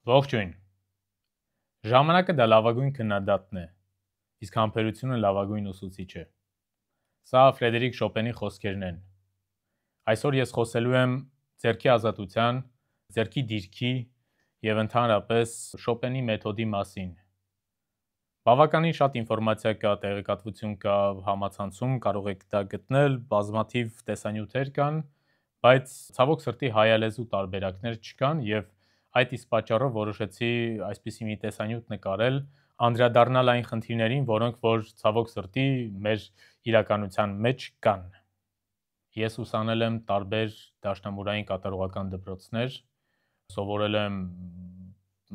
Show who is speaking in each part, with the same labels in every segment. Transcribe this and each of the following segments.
Speaker 1: Ողջույն։ Ժամանակը դա լավագույն քննադատն է, իսկ համբերությունը լավագույն ուսուցիչը։ Սա Ֆրեդերիկ Շոպենի խոսքերն են։ Այսօր ես խոսելու եմ ձեռքի ազատության, ձեռքի դիրքի եւ ընդհանրապես Շոպենի մեթոդի մասին։ Բավականին շատ ինֆորմացիա կա, տեղեկատվություն կա համացանցում, կարող եք դա գտնել, բազմաթիվ տեսանյութեր կան, բայց ցավոք սրտի հայալեզու տարբերակներ չկան եւ այդ իսկ պատճառով որոշեցի այսպիսի մի տեսանյութ նկարել, անդրադառնալ այն խնդիրներին, որոնք որ ցավոք սրտի մեր իրականության մեջ կան։ Ես ուսանել եմ տարբեր դաշնամուրային կատարողական դպրոցներ, սովորել եմ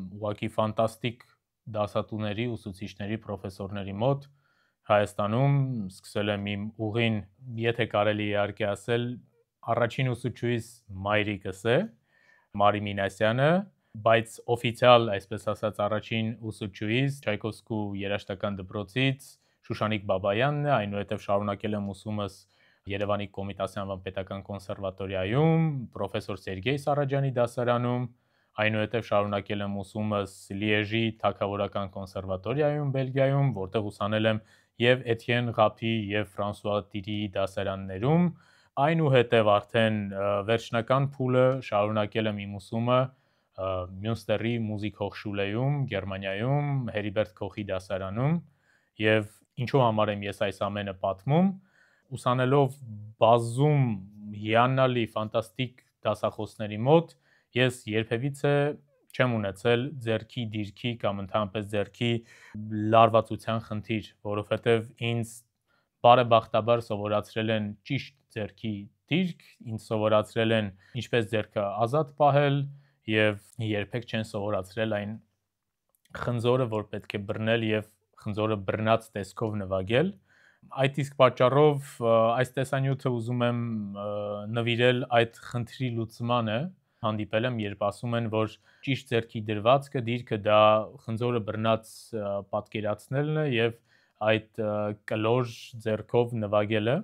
Speaker 1: ուղղակի ֆանտաստիկ դասատուների, ուսուցիչների, պրոֆեսորների մոտ Հայաստանում, սկսել եմ իմ ուղին, եթե կարելի իհարկե ասել, առաջին ուսուցչուհիս մայրիկս է, Մարի Մինասյանը, բայց օֆիցիալ, այսպես ասած, առաջին ուսուցչուհիս Չայկովսկու երաժշտական դպրոցից Շուշանիկ Բաբայանն է, այնուհետև շարունակել եմ ուսումս Երևանի Կոմիտասյան պետական կոնսերվատորիայում, պրոֆեսոր Սերգեյ Սարաջյանի դասարանում, այնուհետև շարունակել եմ ուսումս Լիեժի Թագավորական կոնսերվատորիայում, Բելգիայում, որտեղ ուսանել եմ եւ Էթիեն Ղափի եւ Ֆրանսուଆ Տիրիի դասարաններում, այնուհետև արդեն վերջնական փուլը շարունակել եմ իմ ուսումը Մյունստերի Մուզիկհոխշուլեում, Գերմանիայում, Հերիբերտ Քոխի դասարանում եւ ինչու համար եմ ես այս ամենը պատմում, ուսանելով բազում հիանալի ֆանտաստիկ դասախոսների մոտ, ես երբևիցե չեմ ունեցել ձեռքի դիրքի կամ ընդհանրապես ձեռքի լարվածության խնդիր, որովհետև ինձ բարեբախտաբար սովորացրել են ճիշտ ձեռքի դիրք, ինձ սովորացրել են ինչպես ձեռքը ազատ պահել եւ երբեք չեն սովորացրել այն խնձորը, որ պետք է բռնել եւ խնձորը բռնած տեսքով նվագել։ Այդ իսկ պատճառով այս տեսանյութը ուզում եմ նվիրել այդ խնդրի լուծմանը, հանդիպել եմ, երբ ասում են, որ ճիշտ ձեռքի դրվածքը, դիրքը դա խնձորը բռնած պատկերացնելն է եւ այդ կլոր ձեռքով նվագելը,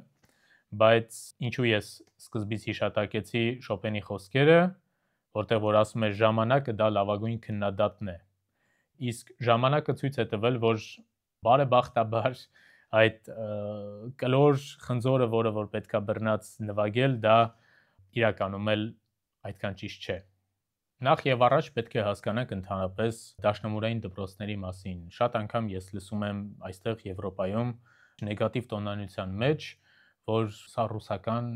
Speaker 1: բայց ինչու ես սկզբից հիշատակեցի Շոպենի խոսքերը, որտեղ որ ասում է ժամանակը դա լավագույն քննադատն է։ Իսկ ժամանակը ցույց է տվել, որ բարեբախտաբար այդ կլոր խնձորը, որը որ պետքա բռնած նվագել, դա իրականում էլ այդքան ճիշտ չէ։ Նախ եւ առաջ պետք է հասկանանք ընդհանրապես դաշնամուրային դպրոցների մասին։ Շատ անգամ ես լսում եմ այստեղ Եվրոպայում նեգատիվ տոնանության մեջ, որ սա ռուսական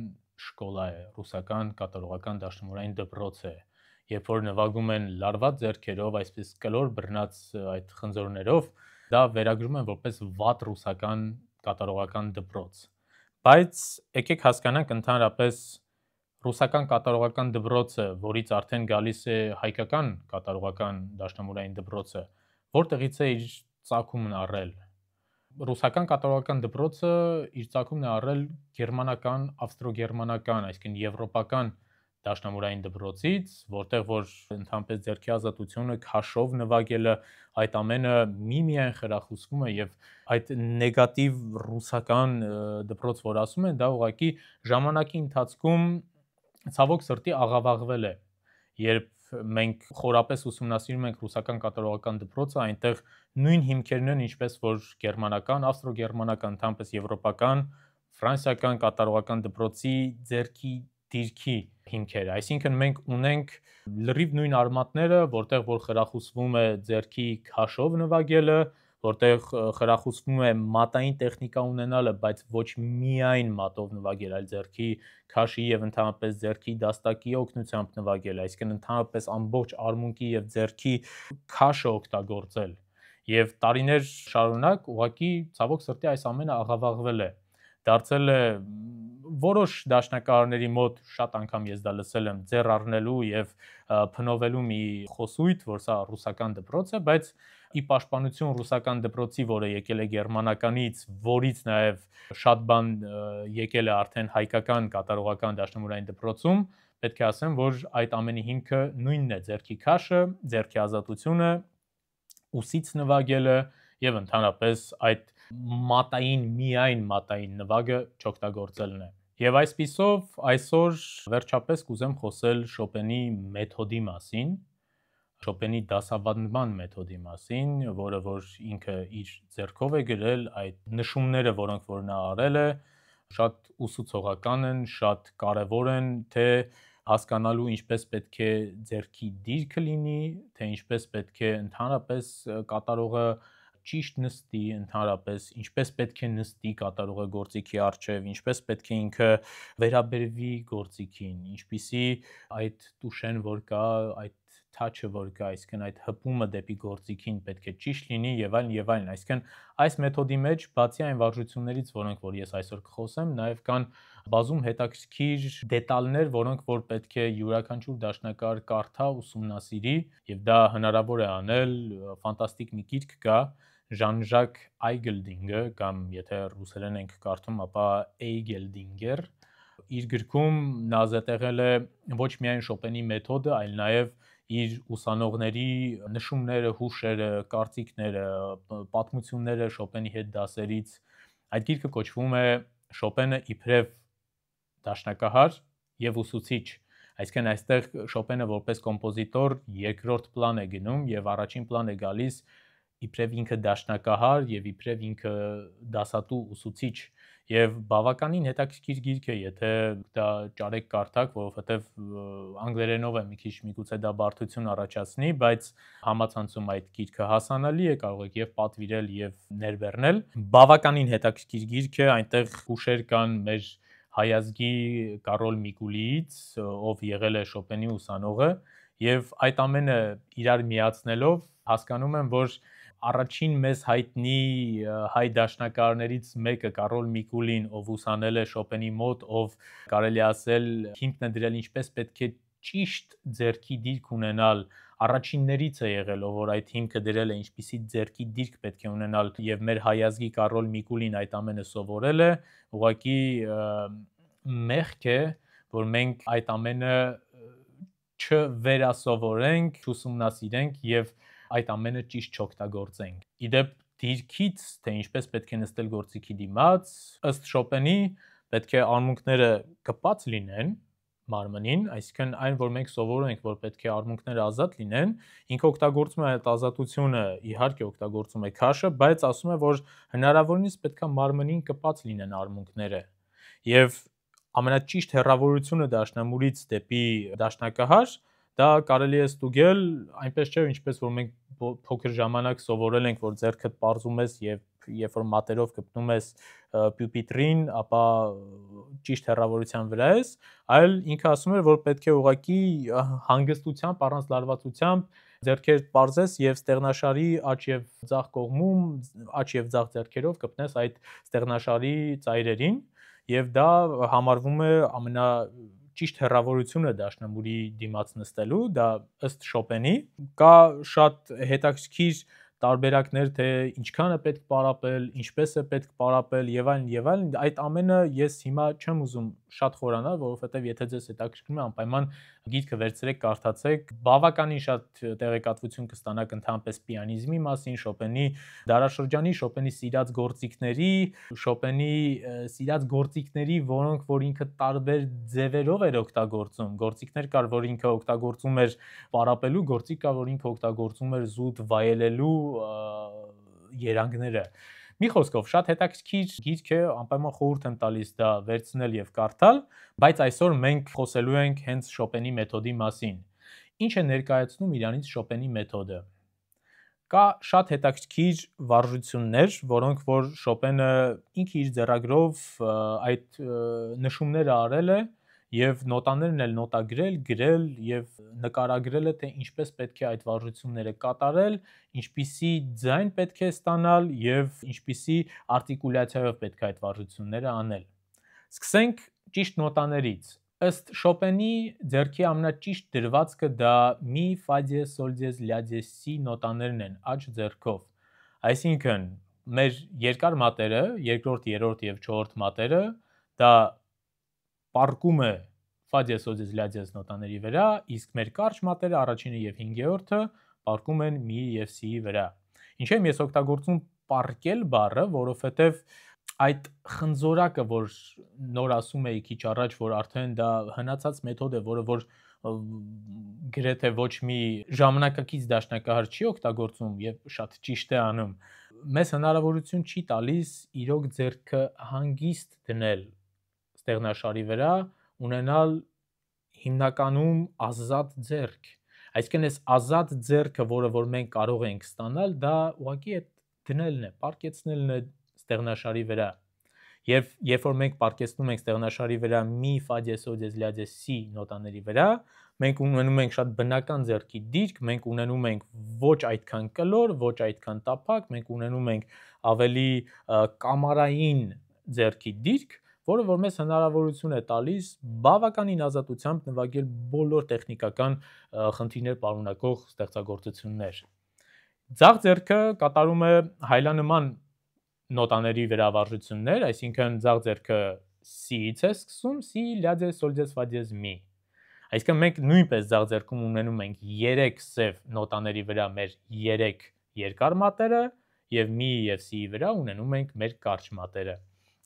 Speaker 1: շկոլա է, ռուսական կատարողական դաշնամուրային դպրոց է, երբ որ նվագում են լարված ձեռքերով, այսպես կլոր բռնած այդ խնձորներով, դա վերագրում են որպես վատ ռուսական կատարողական դպրոց։ Բայց եկեք հասկանանք ընդհանրապես ռուսական կատարողական դպրոցը, որից արդեն գալիս է հայկական կատարողական դաշնամուրային դպրոցը, որտեղից է իր ծագումն առել։ Ռուսական կատարողական դպրոցը իր ծագումն է առել գերմանական, ավստրո-գերմանական, այսինքն եվրոպական դաշնամուրային դպրոցից, որտեղ որ ընդհանրապես ձեռքի ազատությունը, քաշով նվագելը, այդ ամենը միմիայն խրախուսվում է եւ այդ նեգատիվ ռուսական դպրոց, որ ասում են, դա ուղղակի ժամանակի ընթացքում ցավոք սրտի աղավաղվել է, երբ մենք խորապես ուսումնասիրում ենք ռուսական կատարողական դպրոցը, այնտեղ նույն հիմքերն են, ինչպես որ գերմանական, ավստրո-գերմանական, ընդհանրապես եվրոպական, ֆրանսիական կատարողական դպրոցի ձեռքի դիրքի հիմքերը, այսինքն մենք ունենք լրիվ նույն արմատները, որտեղ որ խրախուսվում է ձեռքի քաշով նվագելը, որտեղ խրախուսվում է մատային տեխնիկա ունենալը, բայց ոչ միայն մատով նվագել, այլ ձեռքի քաշի եւ ընդհանրապես ձեռքի դաստակի օգնությամբ նվագել, այսինքն ընդհանրապես ամբողջ արմունկի եւ ձեռքի քաշը օգտագործել։ Եվ տարիներ շարունակ ուղղակի ցավոք սրտի այս ամենը աղավաղվել է, դարձել է որոշ դաշնակահարների մոտ, շատ անգամ ես դա լսել եմ, ձեռ առնելու եւ փնովելու մի խոսույթ, որ սա ռուսական դպրոց է, բայց ի պաշտպանություն ռուսական դպրոցի, որը եկել է գերմանականից, որից նաեւ շատ բան եկել է արդեն հայկական կատարողական դաշնամուրային դպրոցում, պետք է ասեմ, որ այդ ամենի հիմքը նույնն է՝ ձեռքի քաշը, ձեռքի ազատությունը, ուսից նվագելը եւ ընդհանրապես այդ միայն մատային նվագը չօգտագործելն է։ Եվ այսպիսով այսօր վերջապես կուզեմ խոսել Շոպենի մեթոդի մասին։ Շոպենի դասավանդման մեթոդի մասին, որը որ ինքը իր ձեռքով է գրել, այդ նշումները, որոնք որ նա արել է, շատ ուսուցողական են, շատ կարևոր են, թե հասկանալու ինչպես պետք է ձեռքի դիրքը լինի, թե ինչպես պետք է ընդհանրապես կատարողը ճիշտ նստի, ընդհանրապես ինչպես պետք է նստի կատարողը գործիքի առջև, ինչպես պետք է ինքը վերաբերվի գործիքին, ինչպիսի այդ տուշեն որ կա, այդ touch-ը որ կա, այսինքն այդ հպումը դեպի գործիքին պետք է ճիշտ լինի եւ այլն եւ այլն, այսինքն այս մեթոդի մեջ բացի այն վարժություններից, որոնք որ ես այսօր կխոսեմ, նաեւ կան բազում հետաքրքիր դետալներ, որոնք որ պետք է յուրաքանչյուր դաշնակահար կարդա, ուսումնասիրի եւ դա հնարավոր է անել, ֆանտաստիկ մի գիրք կա Jean-Jacques Eigeldinger կամ եթե ռուսերեն ենք կարդում, ապա Eigeldinger իր գրքում նա զետեղել է ոչ միայն Շոպենի մեթոդը, այլ նաև իր ուսանողների նշումները, հուշերը, կարծիքները, պատմությունները Շոպենի հետ դասերից։ Այդ գիրքը կոչվում է Շոպենը իբրև դաշնակահար եւ ուսուցիչ։ Այսինքն այստեղ Շոպենը որպես կոմպոզիտոր երկրորդ պլան է գնում եւ առաջին պլան է գալիս իբրև ինքը դաշնակահար եւ իբրև ինքը դասատու ուսուցիչ եւ բավականին հետաքրքիր գիրք է, եթե դա ճարեք կարդաք, որովհետեւ անգլերենով է մի քիչ միգուցե դա բարդություն առաջացնի, բայց համացանցում այդ գիրքը հասանելի է, կարող եք եւ պատվիրել եւ ներբեռնել։ Բավականին հետաքրքիր գիրք է, այնտեղ հուշեր կան մեր հայազգի Կարոլ Միկուլիից, ով եղել է Շոպենի ուսանողը, եւ այդ ամենը իրար միացնելով հասկանում եմ, որ առաջին մեզ հայտնի հայ դաշնակահարներից մեկը Կարոլ Միկուլին, ով ուսանել է Շոպենի մոտ, ով կարելի ասել հիմքն է դրել ինչպես պետք է ճիշտ ձեռքի դիրք ունենալ, առաջիններից է եղել, ով որ այդ հիմքը դրել է ինչպիսի ձեռքի դիրք պետք է ունենալ եւ մեր հայազգի Կարոլ Միկուլին այդ ամենը սովորել է, ուղղակի մեղք է, որ մենք այդ ամենը չվերասովորենք, չուսումնասիրենք եւ այդ ամենը ճիշտ չօգտագործենք։ Իդեպ դիրքից, թե ինչպես պետք է նստել գործիքի դիմաց, ըստ Շոպենի պետք է արմունկները կպած լինեն մարմնին, այսինքն այն, որ մենք սովորում ենք, որ պետք է արմունկները ազատ լինեն, ինքը օգտագործում է այդ ազատությունը, իհարկե օգտագործում է քաշը, բայց ասում է, որ հնարավորինս պետք է մարմնին կպած լինեն արմունկները։ Եվ ամենաճիշտ հեռավորությունը դաշնամուրից դեպի դաշնակահար դա կարելի է ստուգել այնպես չէ, ինչպես որ մենք փոքր ժամանակ սովորել ենք, որ ձեռքդ պարզում ես եւ երբ որ մատերով կպնում ես պյուպիտրին, ապա ճիշտ հեռավորության վրա ես, այլ ինքը ասում է, որ պետք է ուղղակի հանգստությամբ, առանց լարվածությամբ ձեռքերդ պարզես եւ ստեղնաշարի աջ եւ ձախ կողմում, աջ եւ ձախ ձեռքերով կպնես այդ ստեղնաշարի ծայրերին եւ դա համարվում է ամենաճիշտ հեռավորությունը դաշնամուրի դիմաց նստելու, դա ըստ Շոպենի կա շատ հետաքրքիր տարբերակներ, թե ինչքան է պետք պարապել, ինչպես է պետք պարապել եւ այլն, այդ ամենը ես հիմա չեմ ուզում շատ խորանալ, որովհետեւ եթե ձեզ հետաքրքրում է անպայման գիրքը վերցրեք, կարդացեք, բավականին շատ տեղեկատվություն կստանաք ընդհանրապես պիանիզմի մասին, Շոպենի դարաշրջանի, Շոպենի սիրած գործիքների, որոնք որ ինքը տարբեր ձևերով էր օգտագործում, գործիքներ կար, որ ինքը օգտագործում էր պարապելու, գործիք կար, որ ինքը օգտագործում էր զուտ վայելելու երանգները։ Մի խոսքով, շատ հետաքրքիր գիրք է, անպայման խորհուրդ եմ տալիս դա վերցնել եւ կարդալ, բայց այսօր մենք խոսելու ենք հենց Շոպենի մեթոդի մասին։ Ինչ է ներկայացնում իրանից Շոպենի մեթոդը։ Կա շատ հետաքրքիր վարժություններ, որոնք որ Շոպենը ինքը իր ձեռագրով այդ նշումները արել է եւ նոտաներն էլ նոտագրել, գրել եւ նկարագրել է, թե ինչպես պետք է այդ վարժությունները կատարել, ինչպիսի ձայն պետք է ստանալ եւ ինչպիսի արտիկուլյացիայով պետք է այդ վարժությունները անել։ Սկսենք ճիշտ նոտաներից։ Ըստ Շոպենի ձեռքի ամենաճիշտ դրվածքը դա մի, ֆա դիեզ, սոլ դիեզ, լա դիեզ, սի նոտաներն են աջ ձեռքով։ Այսինքն մեր երկար մատերը, երկրորդ, երրորդ եւ չորրորդ մատերը դա պարկում է ֆա դիեզ, սոլ դիեզ, լա դիեզ նոտաների վրա, իսկ մեր կարճ մատերը առաջինը եւ 5-րդը պարկում են մի եւ սիի վրա։ Ինչու եմ ես օգտագործում պարկել բառը, որովհետեւ այդ խնձորակը, որ նոր ասում էի քիչ առաջ, որ արդեն դա հնացած մեթոդ է, որը որ գրեթե ոչ մի ժամանակակից դաշնակահար չի օգտագործում եւ շատ ճիշտ է անում։ Մեզ հնարավորություն չի տալիս իրոք ձեռքը հանգիստ դնել ստեղնաշարի վրա, ունենալ հիմնականում ազատ ձեռք։ Այսինքն այս ազատ ձեռքը, որը որ մենք կարող ենք ստանալ, դա ուղղակի այդ դնելն է, պարկեցնելն է ստեղնաշարի վրա։ Եվ երբ որ մենք պարկեցնում ենք ստեղնաշարի վրա մի, ֆա դիեզ, սոլ դիեզ, լա դիեզ, սի նոտաների վրա, մենք ունենում ենք շատ բնական ձեռքի դիրք, մենք ունենում ենք ոչ այդքան կլոր, ոչ այդքան տափակ, մենք ունենում ենք ավելի կամարային ձեռքի դիրք, որը որ մեզ հնարավորություն է տալիս բավականին ազատությամբ նվագել բոլոր տեխնիկական խնդիրներ պարունակող ստեղծագործություններ։ Ձախ ձեռքը կատարում է հայլանման նոտաների վերավարժություններ, այսինքն ձախ ձեռքը սիից է սկսում, սի, լա դիեզ, սոլ դիեզ, ֆա դիեզ, մի։ Այսինքն մենք նույնպես ձախ ձեռքում ունենում ենք 3 սև նոտաների վրա մեր 3 երկար մատերը եւ մի եւ սիի վրա ունենում ենք մեր կարճ մատերը։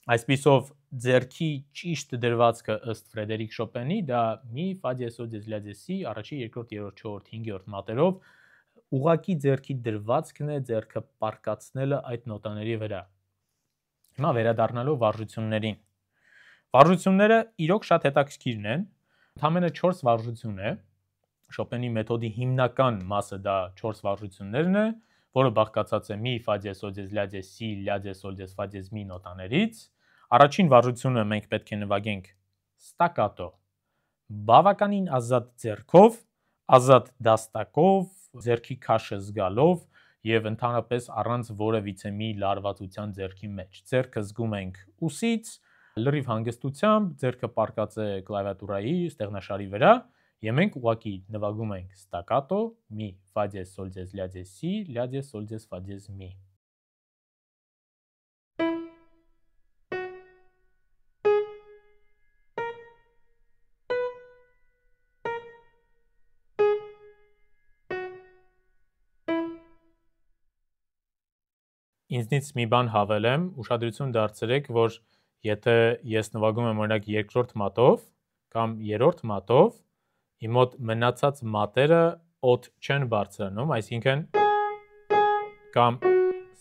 Speaker 1: Այսպիսով ձեռքի ճիշտ դրվածքը ըստ Ֆրեդերիկ Շոպենի դա մի, ֆա դիեզ, սոլ դիեզ, լա դիեզ, սի, առաջի, երկրորդ, երրորդ, չորրորդ, 5-րդ մատերով ուղղակի ձեռքի դրվածքն է ձեռքը պարկացնելը այդ նոտաների վրա։ Հիմա վերադառնալով վարժություններին։ Վարժությունները իրոք շատ հետաքրքիր են, ընդամենը 4 վարժություն է։ Շոպենի մեթոդի հիմնական մասը դա 4 վարժություններն է, որը բաղկացած է մի, ֆա դիեզ, սոլ դիեզ, լա դիեզ, սի, լա դիեզ, սոլ դիեզ, ֆա դիեզ, մի նոտաներից։ Առաջին վարժությունը մենք պետք է նվագենք ստակատո, բավականին ազատ ձեռքով, ազատ դաստակով, ձեռքի քաշը զգալով եւ ընդհանրապես առանց որևիցե մի լարվածության ձեռքի մեջ։ Ձեռքը զգում ենք ուսից, լրիվ հանգստությամբ, ձեռքը պարկած է կլավիատուրայի ստեղնաշարի վրա եւ մենք ուղղակի նվագում ենք ստակատո, մի, ֆա դիեզ, սոլ դիեզ, լա դիեզ, սի, լա դիեզ, սոլ դիեզ, ֆա դիեզ, մի։ Ինձնից մի բան հավելեմ, ուշադրություն դարձրեք, որ եթե ես նվագում եմ օրինակ երկրորդ մատով կամ երրորդ մատով, իմ մոտ մնացած մատերը օդ չեն բարձրանում, այսինքն կամ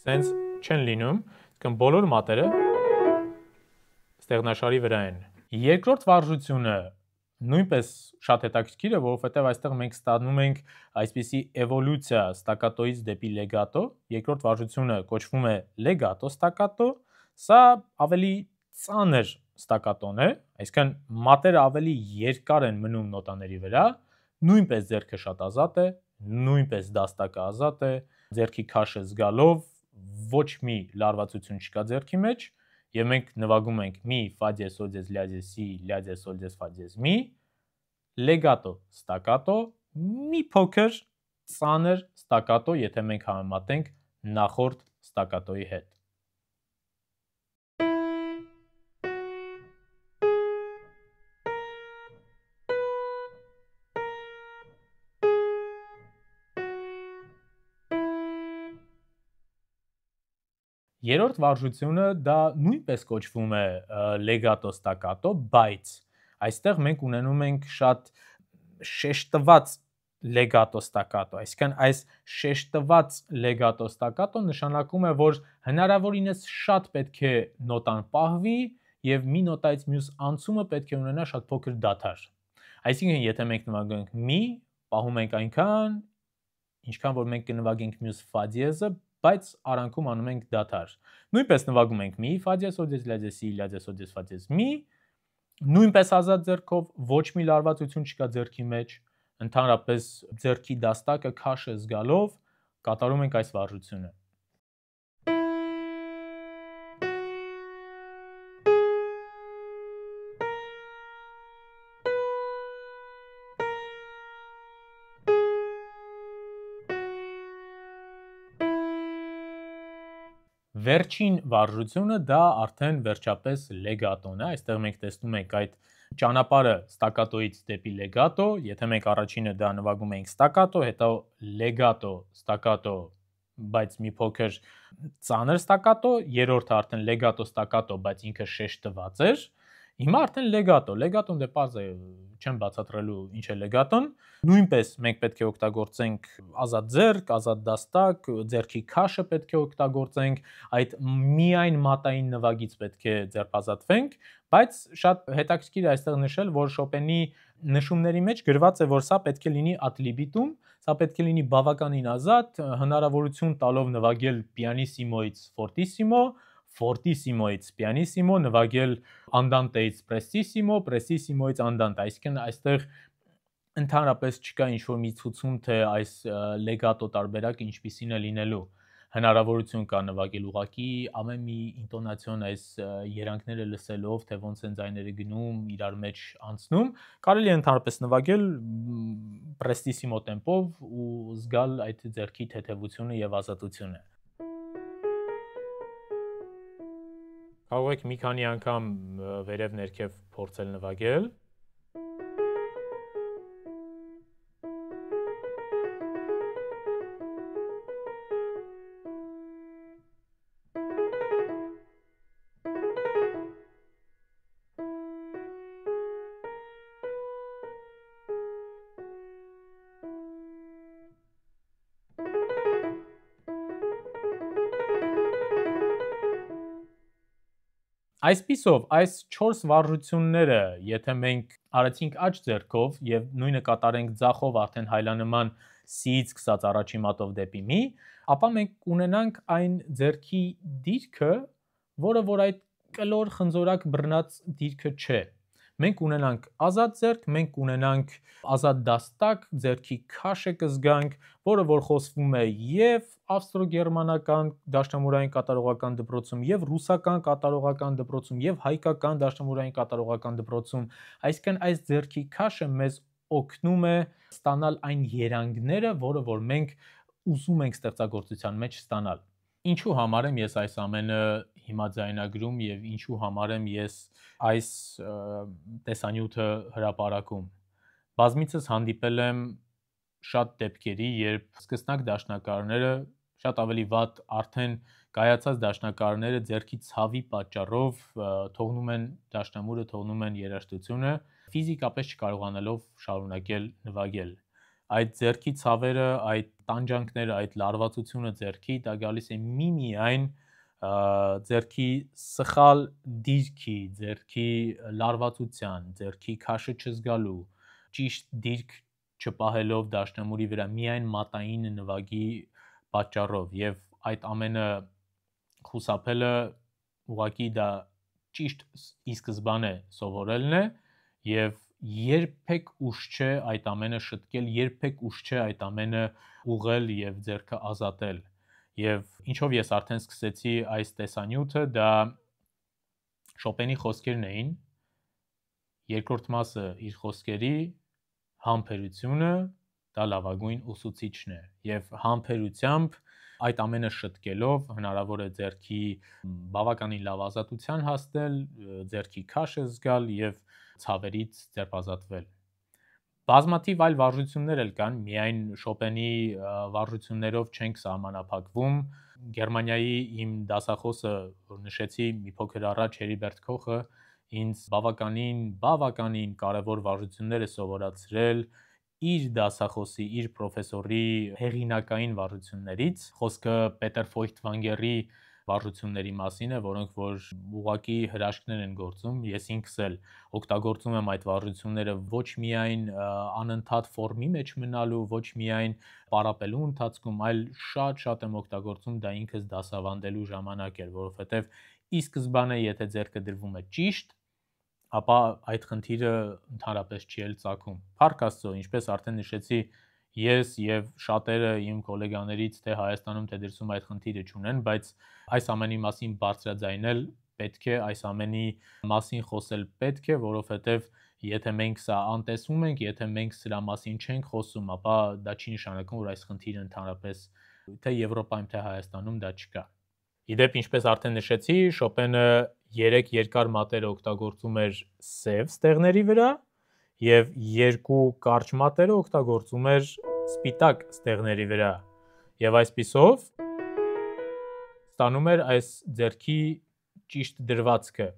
Speaker 1: սենց չեն լինում, կամ բոլոր մատերը ստեղնաշարի վրա են։ Երկրորդ վարժությունը նույնպես շատ հետաքրքիր է, որովհետև այստեղ մենք ստանում ենք այսպիսի էվոլյուցիա ստակատոից դեպի լեգատո, երկրորդ վարժությունը կոչվում է լեգատո ստակատո, սա ավելի ծանր ստակատոն է, այսինքն մատերը ավելի երկար են մնում նոտաների վրա, նույնպես ձեռքը շատ ազատ է, նույնպես դաստակը ազատ է, ձեռքի քաշը զգալով ոչ մի լարվածություն չկա ձեռքի մեջ, եւ մենք նվագում ենք մի, ֆա դիեզ, սոլ դիեզ, լա դիեզ, սի, լա դիեզ, սոլ դիեզ, ֆա դիեզ, մի, լեգատո, ստակատո, մի փոքր ծանր ստակատո, եթե մենք համեմատենք նախորդ ստակատոյի հետ։ Երրորդ վարժությունը դա նույնպես կոչվում է լեգատո ստակատո, բայց այստեղ մենք ունենում ենք շատ շեշտված լեգատո ստակատո, այսինքն այս շեշտված լեգատո ստակատո նշանակում է, որ հնարավորինս շատ պետք է նոտան պահվի եւ մի նոտայից մյուս անցումը պետք է ունենա շատ փոքր դադար։ Այսինքն եթե մենք նվագում ենք մի, պահում ենք այնքան, ինչքան որ մենք կնվագենք մյուս ֆա դիեզը, բայց արանքում անում ենք դադար։ Նույնպես նվագում ենք մի, ֆա դիեզ, սոլ դիեզ, լա դիեզ, սի, լա դիեզ, սոլ դիեզ, ֆա դիեզ, մի, նույնպես ազատ ձեռքով, ոչ մի լարվածություն չկա ձեռքի մեջ, ընդհանրապես ձեռքի դաստակը քաշը զգալով կատարում ենք այս վարժությունը։ Վերջին վարժությունը դա արդեն վերջապես լեգատոն է, այստեղ մենք տեսնում ենք այդ ճանապարհը ստակատոից դեպի լեգատո, եթե մենք առաջինը դա նվագում ենք ստակատո, հետո լեգատո, ստակատո, բայց մի փոքր ծանր ստակատո, երրորդը արդեն լեգատո ստակատո, բայց ինքը շեշտված էր, Հիմա արդեն լեգատոն դե պարզ է, չեմ բացատրելու ինչ է լեգատոն, նույնպես մենք պետք է օգտագործենք ազատ ձեռք, ազատ դաստակ, ձեռքի քաշը պետք է օգտագործենք, այդ միայն մատային նվագից պետք է ձերբազատվենք, բայց շատ հետաքրքիր է այստեղ նշել, որ Շոպենի նշումների մեջ գրված է, որ սա պետք է լինի ad libitum, սա պետք է լինի բավականին ազատ, հնարավորություն տալով նվագել պիանիսիմոից ֆորտիսիմո, ֆորտիսիմոից պիանիսիմո, նվագել andante-ից prestissimo, prestissimo-ից andante, այսինքն այստեղ ընդհանրապես չկա ինչ-որ մի ցուցում, թե այս լեգատո տարբերակը ինչպիսին է լինելու, հնարավորություն կա նվագել ուղղակի ամեն մի ինտոնացիոն այս երանգները լսելով, թե ոնց են ձայները գնում, իրար մեջ անցնում, կարելի է ընդհանրապես նվագել prestissimo տեմպով ու զգալ այդ ձեռքի թեթևությունը եւ ազատությունը։ Կարող եք մի քանի անգամ վերև ներքև փորձել նվագել։ Այսպիսով, այս 4 վարժությունները, եթե մենք արեցինք աջ ձեռքով եւ նույնը կատարենք ձախով արդեն հայլանման C-ից սկսած առաջի մատով դեպի մի, ապա մենք կունենանք այն ձեռքի դիրքը, որը որ այդ կլոր խնձորակ բռնած դիրքը չէ։ Մենք ունենանք ազատ ձեռք, մենք կունենանք ազատ դաստակ, ձեռքի քաշը կզգանք, որը որ խոսվում է եւ ավստրո-գերմանական դաշնամուրային կատարողական դպրոցում, եւ ռուսական կատարողական դպրոցում, եւ հայկական դաշնամուրային կատարողական դպրոցում, այսինքն այս ձեռքի քաշը մեզ օգնում է ստանալ այն երանգները, որը որ մենք ուզում ենք ստեղծագործության մեջ ստանալ։ Ինչու համար եմ ես այս ամենը հիմա ձայնագրում եւ ինչու համար եմ ես այս տեսանյութը հրապարակում։ Բազմիցս հանդիպել եմ շատ դեպքերի, երբ սկսնակ դաշնակարները շատ ավելի վատ արդեն կայացած դաշնակարները ձեռքի ցավի պատճառով թողնում են դաշնամուրը, թողնում են երաժշտությունը, ֆիզիկապես չկարողանալով շարունակել նվագել։ Այդ ձեռքի ցավերը, այդ տանջանքները, այդ լարվածությունը ձեռքի դա գալիս է միմիայն ձեռքի սխալ դիրքի, ձեռքի լարվածության, ձեռքի քաշը չզգալու, ճիշտ դիրք չպահելով դաշնամուրի վրա միայն մատային նվագի պատճառով եւ այդ ամենը խուսափելը ուղղակի դա ճիշտ ի սկզբանե սովորելն է եւ երբեք ուշ չէ այդ ամենը շտկել, երբեք ուշ չէ այդ ամենը ուղղել եւ ձեռքը ազատել։ Եվ ինչով ես արդեն սկսեցի այս տեսանյութը, դա Շոպենի խոսքերն էին, երկրորդ մասը իր խոսքերի համբերությունը դա լավագույն ուսուցիչն է եւ համբերությամբ այդ ամենը շտկելով հնարավոր է ձեռքի բավականին լավ ազատության հասնել, ձեռքի քաշը զգալ եւ ցավերից ձերբազատվել։ Բազմաթիվ այլ վարժություններ էլ կան, միայն Շոպենի վարժություններով չենք սահմանափակվում։ Գերմանիայի իմ դասախոսը, որ նշեցի մի փոքր առաջ, Հերիբերտ Քոխը, ինձ բավականին կարևոր վարժություններ է սովորացրել իր դասախոսի, իր պրոֆեսորի հեղինակային վարժություններից։ Խոսքը Պետեր Ֆոյχտվանգերի վարժությունների մասին է, որոնք որ ուղղակի հրաշքներ են գործում, ես ինքս էլ օգտագործում եմ այդ վարժությունները ոչ միայն անընդհատ ֆորմի մեջ մնալու, ոչ միայն պարապելու ընթացքում, այլ շատ եմ օգտագործում դա ինքս դասավանդելու ժամանակ էլ, որովհետև ի սկզբանե եթե ձեռքը դրվում է ճիշտ, ապա այդ խնդիրը ընդհանրապես չի էլ ծագում։ Փառք Աստծո, ինչպես արդեն նշեցի, ես եւ շատերը իմ գոլեգաներից թե Հայաստանում թե դրսում այդ խնդիրը չունեն, բայց այս ամենի մասին բարձրաձայնել պետք է, այս ամենի մասին խոսել պետք է, որովհետև եթե մենք սա անտեսում ենք, եթե մենք սրա մասին չենք խոսում, ապա դա չի նշանակում, որ այս խնդիրը ընդհանրապես թե Եվրոպայում, թե Հայաստանում դա չկա։ Իդեպ, ինչպես արդեն նշեցի, Շոպենը 3 երկար մատերը օգտագործում էր սև ստեղների վրա եւ 2 կարճ մատերը օգտագործում էր սպիտակ ստեղների վրա։ Եվ այսպիսով ստանում էր այս ձեռքի ճիշտ դրվածքը։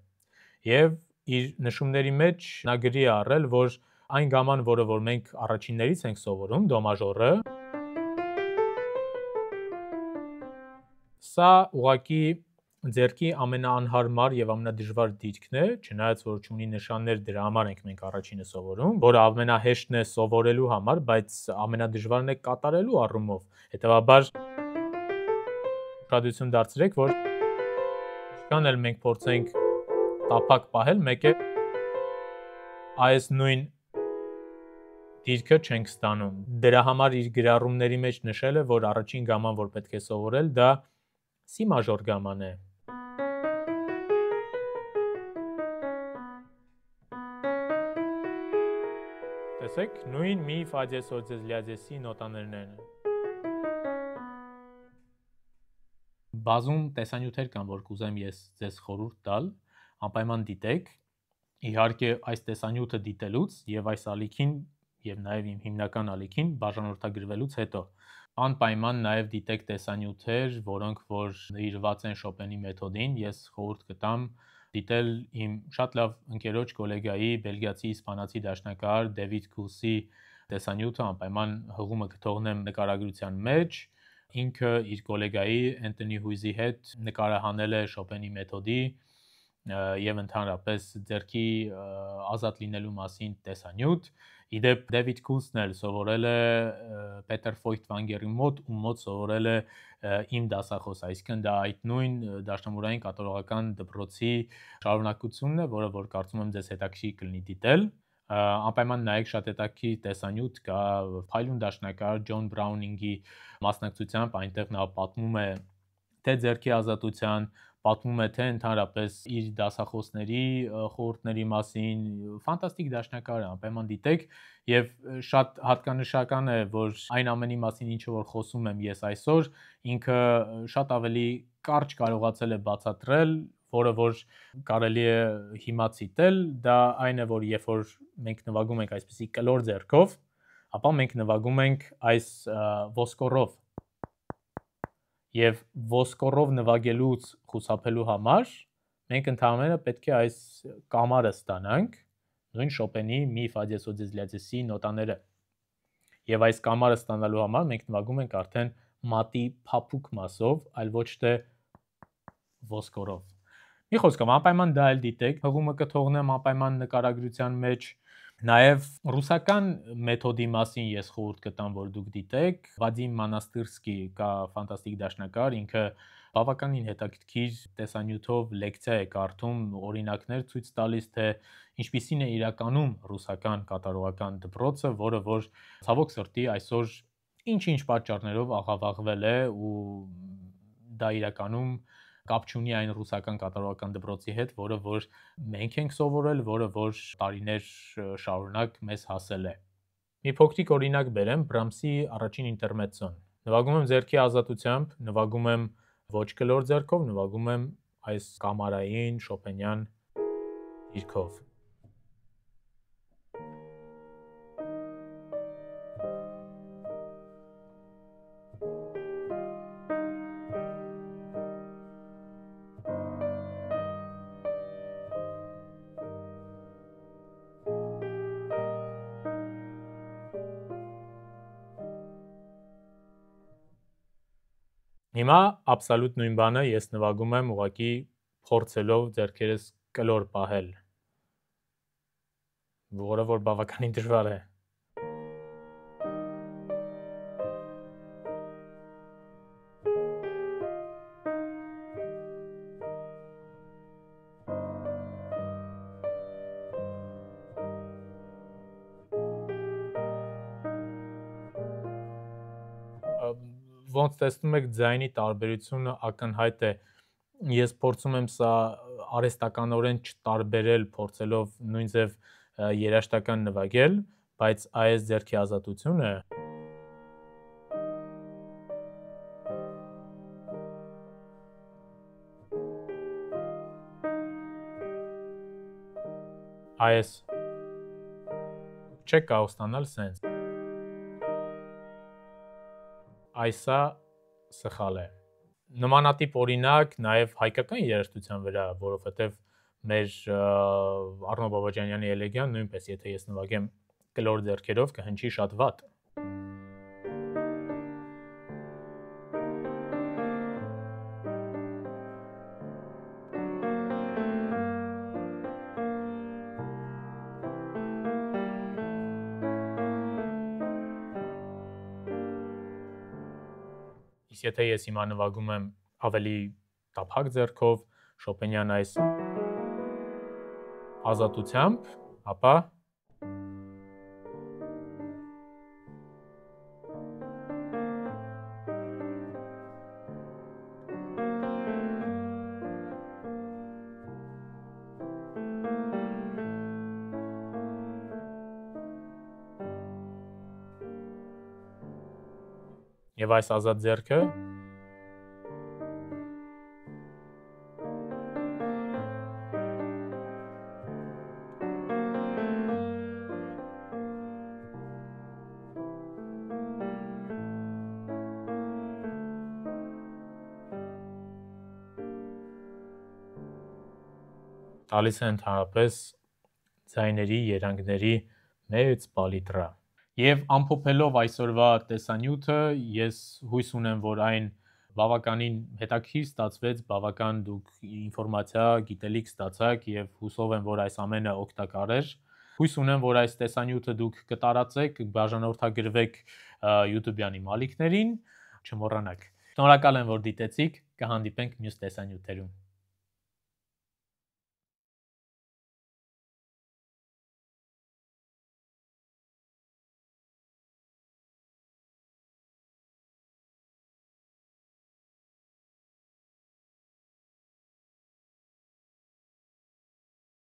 Speaker 1: Եվ իր նշումների մեջ նա գրի է առել, որ այն գաման, որը որ մենք առաջիններից ենք սովորում, դո մաժորը, սա ուղղակի ձեռքի ամենաանհարմար եւ ամենադժվար դիրքն է, չնայած որ ունի նշաններ, դրա համար ենք մենք առաջինը սովորում, որը ամենահեշտն է սովորելու համար, բայց ամենադժվարն է կատարելու առումով։ Հետևաբար ուշադրություն դարձրեք, որ ինչքան էլ մենք փորձենք տափակ պահել, մեկ է այս նույն դիրքը չենք ստանում։ Դրա համար իր գրառումների մեջ նշել է, որ առաջին գաման, որ պետք է սովորել, դա սի մաժոր գաման է։ Տեսեք, նույն մի, ֆա դիեզ, սոլ դիեզ, լա դիեզ, սի նոտաներն են։ Բազում տեսանյութեր կան, որ կուզեմ ես ձեզ խորհուրդ տալ, անպայման դիտեք, իհարկե այս տեսանյութը դիտելուց եւ այս ալիքին եւ նաեւ իմ հիմնական ալիքին բաժանորդագրվելուց հետո անպայման նաեւ դիտեք տեսանյութեր, որոնք որ նվիրված են Շոպենի մեթոդին, ես խորհուրդ կտամ դիտել իմ շատ լավ ընկերոջ գոլեգայի բելգիացի իսպանացի դաշնակահար Դեվիդ Քուսի տեսանյութը անպայման հղումը կթողնեմ նկարագրության մեջ, ինքը իր գոլեգայի Անտոնի Հույզի հետ նկարահանել է Շոպենի մեթոդի եւ ընդհանրապես ձեռքի ազատ լինելու մասին տեսանյութ։ Իդեպ Դեվիդ Քուսն էլ սովորել է Պետեր Ֆոյթվանգերի մոտ, ում մոտ սովորել է իմ դասախոս, այսինքն դա այդ նույն դաշնամուրային կատարողական դպրոցի շարունակությունն է, որը որ կարծում եմ ձեզ հետաքրքիր կլինի դիտել։ Անպայման նայեք, շատ հետաքրքիր տեսանյութ կա փայլուն դաշնակահար Ջոն Բրաունինգի մասնակցությամբ, այնտեղ նա պատմում է թե ձեռքի ազատության, պատմում է թե ընդհանրապես իր դասախոսների խորհուրդների մասին, ֆանտաստիկ դաշնակահար է, անպայման դիտեք եւ շատ հատկանշական է, որ այն ամենի մասին, ինչը որ խոսում եմ ես այսօր, ինքը շատ ավելի կարճ կարողացել է բացատրել, որը որ կարելի է հիմա ցիտել, դա այն է, որ երբ որ մենք նվագում ենք այսպիսի կլոր ձեռքով, ապա մենք նվագում ենք այս ոսկորով եւ ոսկորով նվագելուց խուսափելու համար մենք ընդհանրապես պետք է այս կամարը ստանանք, նույն Շոպենի մի, ֆա դիեզ, սոլ դիեզ, լա դիեզ, սի նոտաները։ Եվ այս կամարը ստանալու համար մենք նվագում ենք արդեն մատի փափուկ մասով, այլ ոչ թե ոսկորով։ Մի խոսքով, անպայման դա էլ դիտեք, հղումը կթողնեմ անպայման նկարագրության մեջ, նաև ռուսական մեթոդի մասին ես խորհուրդ կտամ, որ դուք դիտեք, Վադիմ Մանաստիրսկի կա ֆանտաստիկ դաշնակահար, ինքը բավականին հետաքրքիր տեսանյութով լեկցիա է կարդում, օրինակներ ցույց տալիս, թե ինչպիսին է իրականում ռուսական կատարողական դպրոցը, որը որ ցավոք սրտի այսօր ինչ-ինչ պատճառներով աղավաղվել է ու դա իրականում կապ չունի այն ռուսական կատարողական դպրոցի հետ, որը որ մենք ենք սովորել, որը որ տարիներ շարունակ մեզ հասել է։ Մի փոքրիկ օրինակ բերեմ Բրամսի առաջին ինտերմեցոն։ Նվագում եմ ձեռքի ազատությամբ, նվագում եմ ոչ կլոր ձեռքով, նվագում եմ այս կամարային շոպենյան դիրքով։ Հիմա աբսոլյուտ նույն բանը ես նվագում եմ ուղղակի փորձելով ձեռքերս կլոր պահել, որը որ բավականին դժվար է։ Ոնց տեսնում եք, ձայնի տարբերությունը ակնհայտ է։ Ես փորձում եմ սա արհեստականորեն չտարբերել, փորձելով նույն ձև երաժշտական նվագել, բայց այս ձեռքի ազատությունը այս չեք կարող ստանալ սենց։ Այսա սխալ է։ Նմանատիպ օրինակ նաև հայկական երաժշտության վրա, որովհետև մեր Առնո Բաբաջանյանի էլեգիան նույնպես, եթե ես նվագեմ կլոր ձեռքերով, կհնչի շատ վատ։ Իսկ եթե ես հիմա նվագում եմ ավելի տափակ ձեռքով, Շոպենյան այս ազատությամբ, ապա եւ այս ազատ ձեռքը տալիս է ընդհանրապես ձայների, երանգների մեծ պալիտրա։ Եվ ամփոփելով այսօրվա տեսանյութը, ես հույս ունեմ, որ այն բավականին հետաքրքիր ստացվեց, բավական դուք ինֆորմացիա, գիտելիք ստացաք եւ հուսով եմ, որ այս ամենը օգտակար էր։ Հույս ունեմ, որ այս տեսանյութը դուք կտարածեք, բաժանորդագրվեք YouTube-յանի մալիքներին, չմոռանաք։ Շնորհակալ եմ, որ դիտեցիք, կհանդիպենք մյուս տեսանյութերում։